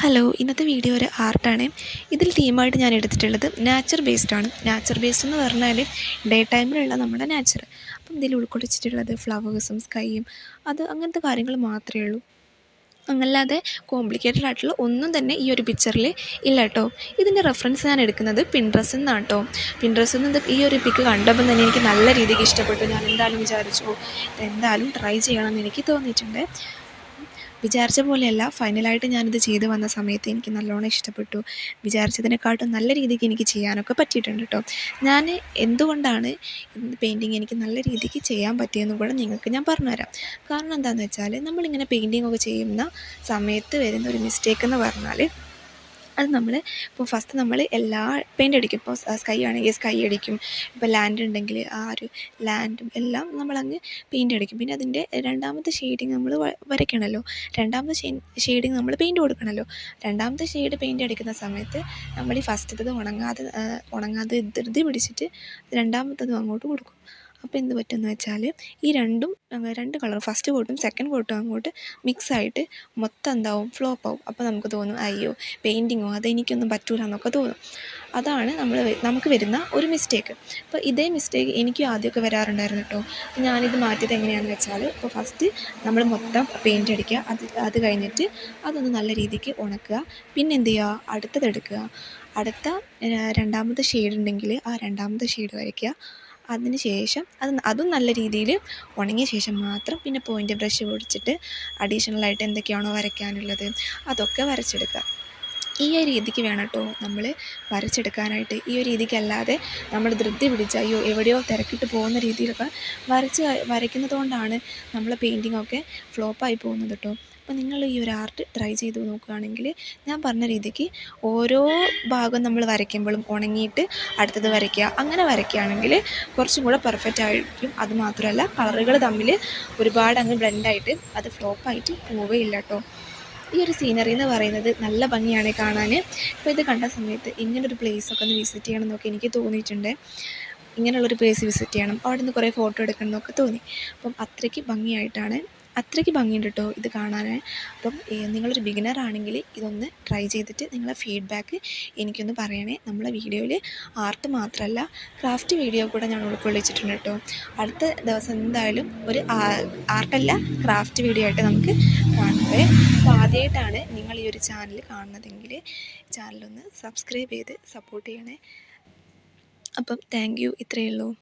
Hello, ഇന്നത്തെ video ഒരു ആർട്ടാണ്. ഇതിൽ തീമായിട്ട് ഞാൻ എടുത്തിട്ടുള്ളത് നാച്ചർ ബേസ്ഡ് ആണ്. നാച്ചർ ബേസ്ഡ് എന്ന് പറഞ്ഞാൽ ഡേ ടൈമിലുള്ള നമ്മുടെ നാച്ചർ. അപ്പം ഇതിൽ ഉൾക്കൊള്ളിച്ചിട്ടുള്ളത് ഫ്ലവേഴ്സും സ്കൈയും അങ്ങനത്തെ കാര്യങ്ങൾ മാത്രമേ ഉള്ളൂ. അങ്ങനല്ലാതെ കോംപ്ലിക്കേറ്റഡ് ആയിട്ടുള്ള ഒന്നും തന്നെ ഈ ഒരു പിക്ചറിൽ ഇല്ല കേട്ടോ. ഇതിൻ്റെ റെഫറൻസ് ഞാൻ എടുക്കുന്നത് പിൻട്രസ്റ്റിൽ നിന്നാണ് കേട്ടോ. പിൻട്രസ്റ്റിൽ നിന്ന് ഈ ഒരു പിക്ക് കണ്ടപ്പോൾ തന്നെ എനിക്ക് നല്ല രീതിക്ക് ഇഷ്ടപ്പെട്ടു. ഞാൻ എന്തായാലും വിചാരിച്ചു ഇതെന്തായാലും ട്രൈ ചെയ്യണമെന്ന് എനിക്ക് തോന്നിയിട്ടുണ്ട്. വിചാരിച്ച പോലെയല്ല, ഫൈനലായിട്ട് ഞാനിത് ചെയ്ത് വന്ന സമയത്ത് എനിക്ക് നല്ലോണം ഇഷ്ടപ്പെട്ടു. വിചാരിച്ചതിനെക്കാട്ടും നല്ല രീതിക്ക് എനിക്ക് ചെയ്യാനൊക്കെ പറ്റിയിട്ടുണ്ട് കേട്ടോ. ഞാൻ എന്തുകൊണ്ടാണ് പെയിൻറ്റിങ് എനിക്ക് നല്ല രീതിക്ക് ചെയ്യാൻ പറ്റിയെന്നും കൂടെ നിങ്ങൾക്ക് ഞാൻ പറഞ്ഞുതരാം. കാരണം എന്താണെന്ന് വെച്ചാൽ, നമ്മളിങ്ങനെ പെയിൻറ്റിങ് ഒക്കെ ചെയ്യുന്ന സമയത്ത് വരുന്ന ഒരു മിസ്റ്റേക്ക് എന്ന് പറഞ്ഞാൽ, അത് നമ്മൾ ഇപ്പോൾ ഫസ്റ്റ് നമ്മൾ എല്ലാ പെയിൻ്റ് അടിക്കും. ഇപ്പോൾ സ്കൈ ആണെങ്കിൽ സ്കൈ അടിക്കും. ഇപ്പോൾ ലാൻഡ് ഉണ്ടെങ്കിൽ ആ ഒരു ലാൻഡും എല്ലാം നമ്മളങ്ങ് പെയിൻ്റ് അടിക്കും. പിന്നെ അതിൻ്റെ രണ്ടാമത്തെ ഷെയ്ഡിങ് നമ്മൾ വരയ്ക്കണമല്ലോ. രണ്ടാമത്തെ ഷെയ്ഡിങ് നമ്മൾ പെയിൻറ്റ് കൊടുക്കണമല്ലോ. രണ്ടാമത്തെ ഷെയ്ഡ് പെയിൻറ്റ് അടിക്കുന്ന സമയത്ത് നമ്മൾ ഈ ഫസ്റ്റത്തത് ഉണങ്ങാതെ ധൃതി പിടിച്ചിട്ട് രണ്ടാമത്തതും അങ്ങോട്ട് കൊടുക്കും. അപ്പോൾ എന്ത് പറ്റുമെന്ന് വെച്ചാൽ, ഈ രണ്ട് കളർ ഫസ്റ്റ് കോട്ടും സെക്കൻഡ് കോട്ടും അങ്ങോട്ട് മിക്സായിട്ട് മൊത്തം എന്താവും, ഫ്ലോപ്പ് ആവും. അപ്പോൾ നമുക്ക് തോന്നും അയ്യോ പെയിൻറ്റിങ്ങോ അതെനിക്കൊന്നും പറ്റൂല എന്നൊക്കെ തോന്നും. അതാണ് നമുക്ക് വരുന്ന ഒരു മിസ്റ്റേക്ക്. അപ്പോൾ ഇതേ മിസ്റ്റേക്ക് എനിക്കും ആദ്യമൊക്കെ വരാറുണ്ടായിരുന്നു കേട്ടോ. അപ്പോൾ ഞാനിത് മാറ്റിയത് എങ്ങനെയാണെന്ന് വെച്ചാൽ, ഇപ്പോൾ ഫസ്റ്റ് നമ്മൾ മൊത്തം പെയിൻറ്റ് അടിക്കുക. അത് കഴിഞ്ഞിട്ട് അതൊന്ന് നല്ല രീതിക്ക് ഉണക്കുക. പിന്നെ എന്ത് ചെയ്യുക, അടുത്തതെടുക്കുക. അടുത്ത രണ്ടാമത്തെ ഷെയ്ഡ് ഉണ്ടെങ്കിൽ ആ രണ്ടാമത്തെ ഷെയ്ഡ് വരയ്ക്കുക. അതിന് ശേഷം അതും നല്ല രീതിയിൽ ഉണങ്ങിയ ശേഷം മാത്രം പിന്നെ പോയിൻ്റ് ബ്രഷ് പിടിച്ചിട്ട് അഡീഷണലായിട്ട് എന്തൊക്കെയാണോ വരയ്ക്കാനുള്ളത് അതൊക്കെ വരച്ചെടുക്കുക. ഈ ഒരു രീതിക്ക് വേണം കേട്ടോ നമ്മൾ വരച്ചെടുക്കാനായിട്ട്. ഈ ഒരു രീതിക്കല്ലാതെ നമ്മൾ ധൃതി പിടിച്ച് അയ്യോ എവിടെയോ തിരക്കിട്ട് പോകുന്ന രീതിയിലൊക്കെ വരയ്ക്കുന്നത് കൊണ്ടാണ് നമ്മളെ പെയിൻറ്റിങ്ങൊക്കെ ഫ്ലോപ്പായി പോകുന്നത് കേട്ടോ. അപ്പോൾ നിങ്ങൾ ഈ ഒരു ആർട്ട് ട്രൈ ചെയ്ത് നോക്കുകയാണെങ്കിൽ ഞാൻ പറഞ്ഞ രീതിക്ക് ഓരോ ഭാഗം നമ്മൾ വരയ്ക്കുമ്പോഴും ഉണങ്ങിയിട്ട് അടുത്തത് വരയ്ക്കുക, അങ്ങനെ വരയ്ക്കുകയാണെങ്കിൽ കുറച്ചും കൂടെ പെർഫെക്റ്റ് ആയിരിക്കും. അതുമാത്രമല്ല കളറുകൾ തമ്മിൽ ഒരുപാട് അങ്ങ് ബ്ലെൻഡായിട്ട് അത് ഫ്ലോപ്പായിട്ട് പോവുകയില്ല കേട്ടോ. ഈ ഒരു സീനറി എന്ന് പറയുന്നത് നല്ല ഭംഗിയാണ് കാണാൻ. ഇപ്പോൾ ഇത് കണ്ട സമയത്ത് ഇങ്ങനൊരു പ്ലേസൊക്കെ ഒന്ന് വിസിറ്റ് ചെയ്യണം എന്നൊക്കെ എനിക്ക് തോന്നിയിട്ടുണ്ട്. ഇങ്ങനെയുള്ളൊരു പ്ലേസ് വിസിറ്റ് ചെയ്യണം, അവിടെ നിന്ന് കുറേ ഫോട്ടോ എടുക്കണം എന്നൊക്കെ തോന്നി. അപ്പം അത്രയ്ക്ക് ഭംഗിയുണ്ട് കേട്ടോ ഇത് കാണാൻ. അപ്പം നിങ്ങളൊരു ബിഗിനർ ആണെങ്കിൽ ഇതൊന്ന് ട്രൈ ചെയ്തിട്ട് നിങ്ങളെ ഫീഡ്ബാക്ക് എനിക്കൊന്ന് പറയണേ. നമ്മളെ വീഡിയോയിൽ ആർട്ട് മാത്രമല്ല ക്രാഫ്റ്റ് വീഡിയോ കൂടെ ഞാൻ ഉൾക്കൊള്ളിച്ചിട്ടുണ്ട് കേട്ടോ. അടുത്ത ദിവസം എന്തായാലും ഒരു ആർട്ടല്ല ക്രാഫ്റ്റ് വീഡിയോ ആയിട്ട് നമുക്ക് കാണുന്നത്. അപ്പോൾ ആദ്യമായിട്ടാണ് നിങ്ങൾ ഈ ഒരു ചാനൽ കാണുന്നതെങ്കിൽ ചാനലൊന്ന് സബ്സ്ക്രൈബ് ചെയ്ത് സപ്പോർട്ട് ചെയ്യണേ. അപ്പം താങ്ക് യു. ഇത്രയേ ഉള്ളൂ.